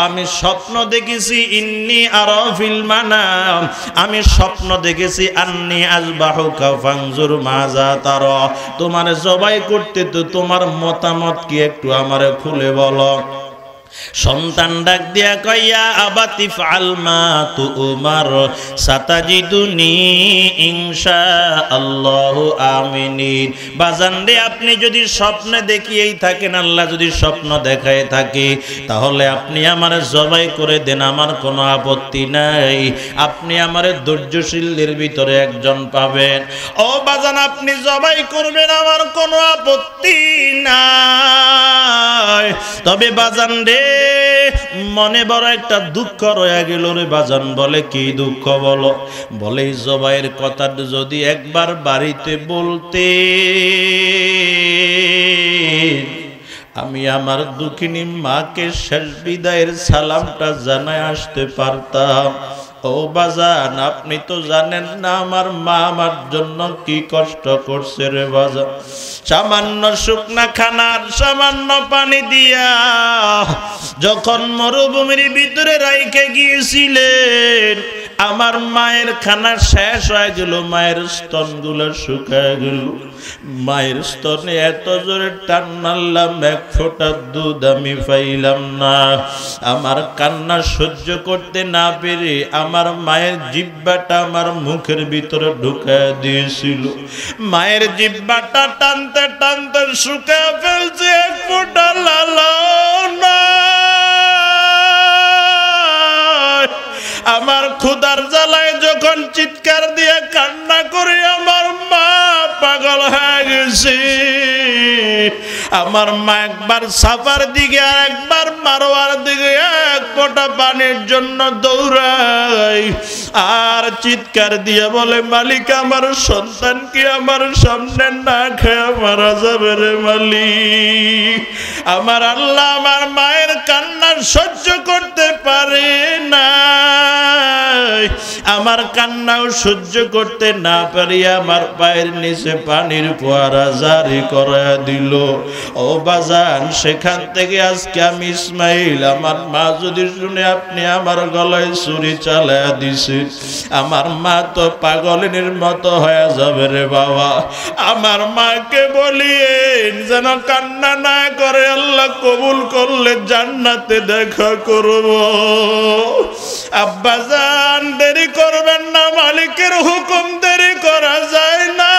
A: আমি স্বপ্ন দেখেছি, ইন্নী আরা ফিল মানাম, আমি স্বপ্ন দেখেছি আন্নী আযবাহুকা ফানজুর মাযা তারা, তোমার জবাই করতে, তো তোমার মতামত কি একটু আমারে খুলে বলো। সন্তান ডাক দিয়া কইয়া আবাতি ফাল মা তুমার সাতাজিদুনি ইনশাআল্লাহু আমিনিন। বাজান রে আপনি যদি স্বপ্নে দেখিয়েই থাকেন, আল্লাহ যদি স্বপ্ন দেখায় থাকে, তাহলে আপনি আমারে জবাই করে দেন, আমার কোনো আপত্তি নাই। আপনি আমারে ধৈর্যশীলদের ভিতরে একজন পাবেন। ও বাজান আপনি জবাই করবেন, আমার কোনো আপত্তি নাই। তবে বাজান রে মনে বড় একটা দুঃখ রয়ে গেল রে বাজান। বলে কি দুঃখ বলো? বলে জবাইয়ের কথা যদি একবার বাড়িতে বলতে, আমি আমার দুঃখিনী মাকে শেষ বিদায়ের সালামটা জানায় আসতে পারতাম। ও বাজান আপনি তো জানেন না আমার মা আমার জন্য কি কষ্ট করছে রে বাজান। সামান্য শুকনা খানার সামান্য পানি দিয়া যখন মরুভূমির ভিতরে রাইখে গিয়েছিলেন, আমার মায়ের খানা শেষ হয়ে গেল, মায়ের স্তনগুলো শুকায় গেল। মায়ের স্তনে এত জোরে টান মারলাম, এক ফোঁটা দুধ আমি পাইলাম না। আমার কান্না সহ্য করতে না পেরে আমার মায়ের জিহ্বাটা আমার মুখের ভিতরে ঢুকায় দিয়েছিল। মায়ের জিহ্বাটা টানতে টানতে শুকায় ফেলছে, এক ফোঁটা লালা না। আমার ক্ষুধার জ্বালায় যখন চিৎকার দিয়ে কান্না করে আমার মা পাগল হয়ে গেছে। আমার মা একবার সাফার দিকে আর একবার মারোয়ার দিকে এক ফোঁটা পানির জন্য দৌড়াই, আর চিৎকার দিয়ে বলে, মালিক আমার সন্তান কি আমার সামনে না খেয়ে মারা যাবে রে মালিক। আমার আল্লাহ আমার মায়ের কান্না সহ্য করতে পারে না। আমার কান্নাও সহ্য করতে না পারি আমার পায়ের নিচে পানির ফোয়ারা জারি করে দিল। ও বাজান সেখান থেকে আজকে আমি ইসমাইল, আমার মা যদি শুনে আপনি আমার গলায় ছুরি চালায়া দিছে, আমার মা তো পাগলিনীর মতো হয়ে যাবে রে বাবা। আমার মাকে বলিয়েন যেন কান্না না করে, আল্লাহ কবুল করলে জান্নাতে দেখা করব। আব্বাজান দেরি করবেন না, মালিকের হুকুম দেরি করা যায় না।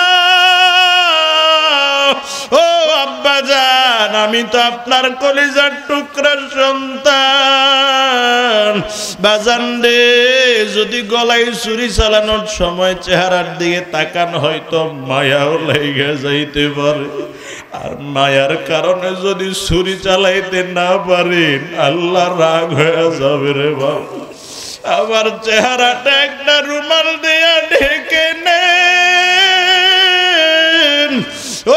A: ও আব্বাজান আমি তো আপনার কলিজার টুকরার সন্তান। বাজান রে যদি গলায় ছুরি চালানোর সময় চেহারার দিকে তাকানো হয়তো মায়াও লেগে যাইতে পারে, আর মায়ার কারণে যদি ছুরি চালাইতে না পারেন আল্লাহ রাগ হয়ে যাবে রে বাবা। আমার চেহারাটা একটা রুমাল দিয়া ঢেকে নেন।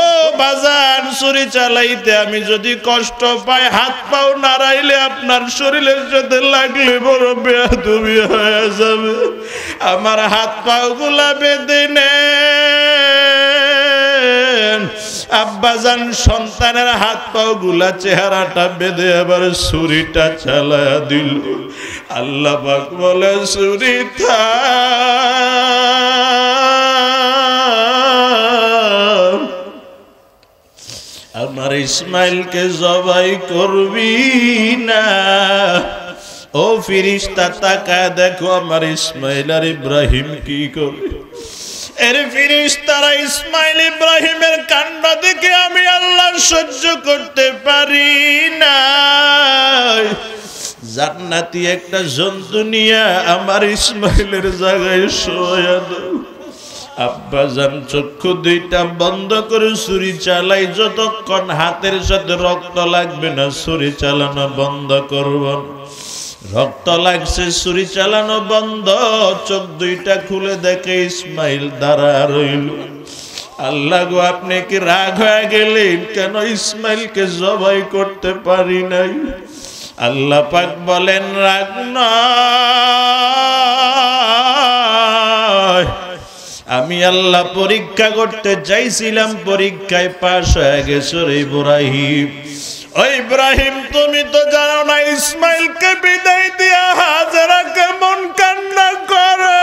A: ও বাজান ছুরি চালাইতে আমি যদি কষ্ট পাই, হাত পাও নাড়াইলে আপনার শরীরের সাথে লাগলে বড় বেয়াদবি হয়ে যাবে। আমার হাত পাও গুলা বেঁধে নেন। আব্বাজান সন্তানের হাত পাও গুলা চেহারাটা বেঁধে আবার ছুরিটা চালায়া দিল। আল্লাহ পাক বলে, ছুরি থাম, আমার ইসমাইলকে জবাই করবি না। ও ফিরিস্তা তাকায় দেখো আমার ইসমাইল আর ইব্রাহিম কি করে। এর ফিরিস্তারা ইসমাইল ইব্রাহিমের কাণ্ড দেখে আমি আল্লাহ সহ্য করতে পারি না। জান্নাতি একটা জন্তু নিয়ে আমার ইসমাইলের জায়গায় শোয়া দাও। আব্বাজান চক্ষু দুইটা বন্ধ করে ছুরি চালাই, যতক্ষণ হাতের সাথে রক্ত লাগবে না ছুরি চালানো বন্ধ করব। রক্ত লাগছে, ছুরি চালানো বন্ধ, চোখ দুইটা খুলে দেখে ইসমাইল দাঁড়া রইল। আল্লাহ গো, আপনি কি রাগ হয়ে গেলেন? কেন ইসমাইলকে জবাই করতে পারি নাই? আল্লাহ পাক বলেন, রাগ নয়, আমি আল্লাহ পরীক্ষা করতে চাইছিলাম, পরীক্ষায় পাশ হয়ে গেছো রে ইব্রাহিম। ও ইব্রাহিম, তুমি তো জানো না ইসমাইলকে বিদায় দিয়া হাজেরা কেমন কান্না করে।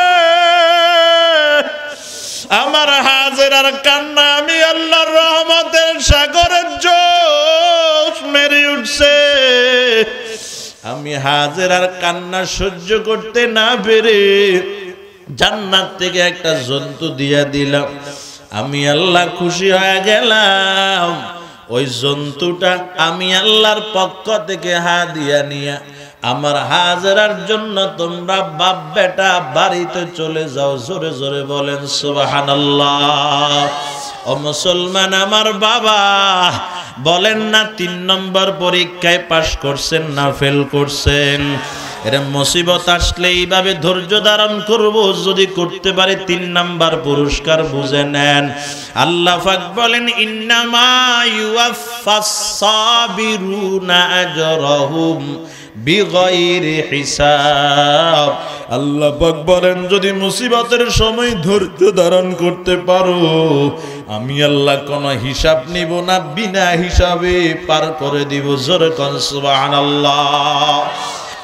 A: আমার হাজেরার কান্না আমি আল্লাহর রহমতের সাগরের জোশ মেরে উঠছে। আমি হাজেরার কান্না সহ্য করতে না পেরে জান্নাত থেকে একটা জন্তু দিয়া দিলাম। আমি আল্লাহ খুশি হয়ে গেলাম। ওই জন্তুটা আমি আল্লাহর পক্ষ থেকে হাদিয়া নিয়া আমার হাজেরার জন্য তোমরা বাপ বেটা বাড়িতে চলে যাও। জোরে জোরে বলেন সুবহানাল্লাহ। ও মুসলমান আমার বাবা, বলেন না 3 নম্বর পরীক্ষায় পাশ করছেন না ফেল করছেন? এর মুসিবত আসলে এইভাবে ধৈর্য ধারণ করব, যদি করতে পারে 3 নাম্বার পুরস্কার বুঝে নেন। আল্লাহ পাক বলেন, ইন্নামা ইউয়াফাস সাবিরুনা আজরাহুম বিগাইরি হিসাব। আল্লাহ পাক বলেন, যদি মুসিবতের সময় ধৈর্য ধারণ করতে পারো, আমি আল্লাহ কোনো হিসাব নিব না, বিনা হিসাবে পার করে দিব। জোরে কোন সুবহানাল্লাহ।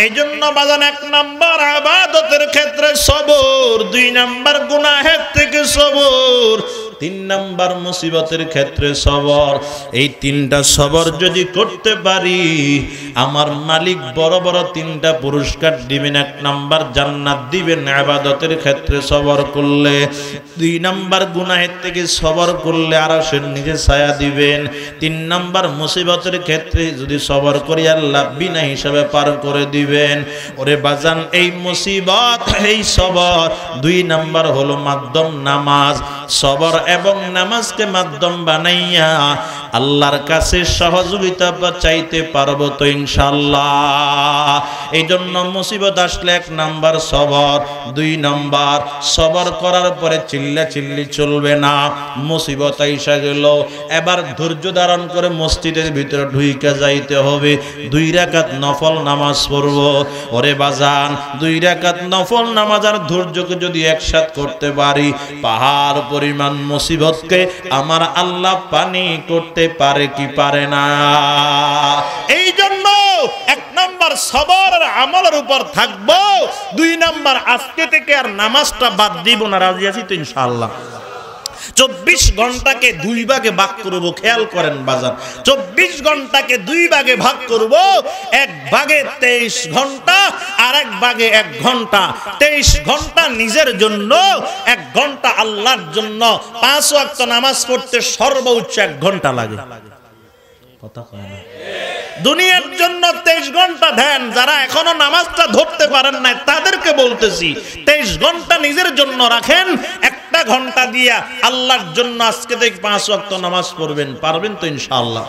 A: এই জন্য বাজান 1 নাম্বার ইবাদতের ক্ষেত্রে সবর, 2 নাম্বার গুনাহের থেকে সবর, 3 নাম্বার মুসিবতের ক্ষেত্রে সবর। এই 3টা সবর যদি করতে পারি, আমার মালিক বড় বড় 3টা পুরস্কার দিবেন। 1 নাম্বার জান্নাত দিবেন ইবাদতের ক্ষেত্রে সবর করলে, 2 নাম্বার গুনাহের থেকে সবর করলে আরশের নিচে ছায়া দিবেন, 3 নাম্বার মুসিবতের ক্ষেত্রে যদি সবর করি আল্লাহ বিনা হিসাবে পার করে দিবেন। ওরে বাজান, এই মুসিবত এই সবর 2 নাম্বার হলো মাধ্যম নামাজ। সবর এবং নামাজকে মাধ্যম বানাইয়া আল্লাহর কাছে সহযোগিতা চাইতে পারবো তো ইনশাআল্লাহ। এই জন্য মুসিবত আসলে 1 নাম্বার সবর, 2 নাম্বার সবর করার পরে চিল্লা চিল্লি চলবে না। মুসিবত আইসা গেল, এবার ধৈর্য ধারণ করে মসজিদের ভিতরে ঢুইকা যাইতে হবে। 2 রাকাত নফল নামাজ পড়বো। ওরে বাজান, 2 রাকাত নফল নামাজ আর ধৈর্যকে যদি একসাথ করতে পারি, পাহাড় পরিমাণ মুসিবতকে আমার আল্লাহ পানি করতে পারে কি পারে না? এই জন্য 1 নাম্বার সবরের আমলের উপর থাকবো, 2 নাম্বার আজকে থেকে আর নামাজটা বাদ দিব না। রাজি আছি তো ইনশাআল্লাহ? 24 ঘন্টাকে 2 ভাগে ভাগ করব। খেয়াল করেন বাজার, 24 ঘন্টাকে 2 ভাগে ভাগ করব। 1 ভাগে 23 ঘন্টা আর 1 ভাগে 1 ঘন্টা। 23 ঘন্টা নিজের জন্য, 1 ঘন্টা আল্লাহর জন্য। 5 ওয়াক্ত নামাজ পড়তে সর্বোচ্চ 1 ঘন্টা লাগে। কথা কয় না? দুনিয়ার জন্য 23 ঘন্টা দেন। যারা এখনো নামাজটা ধরতে পারেন না তাদেরকে বলতেছি, 23 ঘন্টা নিজের জন্য রাখেন। 1 ঘন্টা দিয়া আল্লাহর জন্য আজকে থেকে 5 ওয়াক্ত নামাজ পড়বেন। পারবেন তো ইনশাআল্লাহ?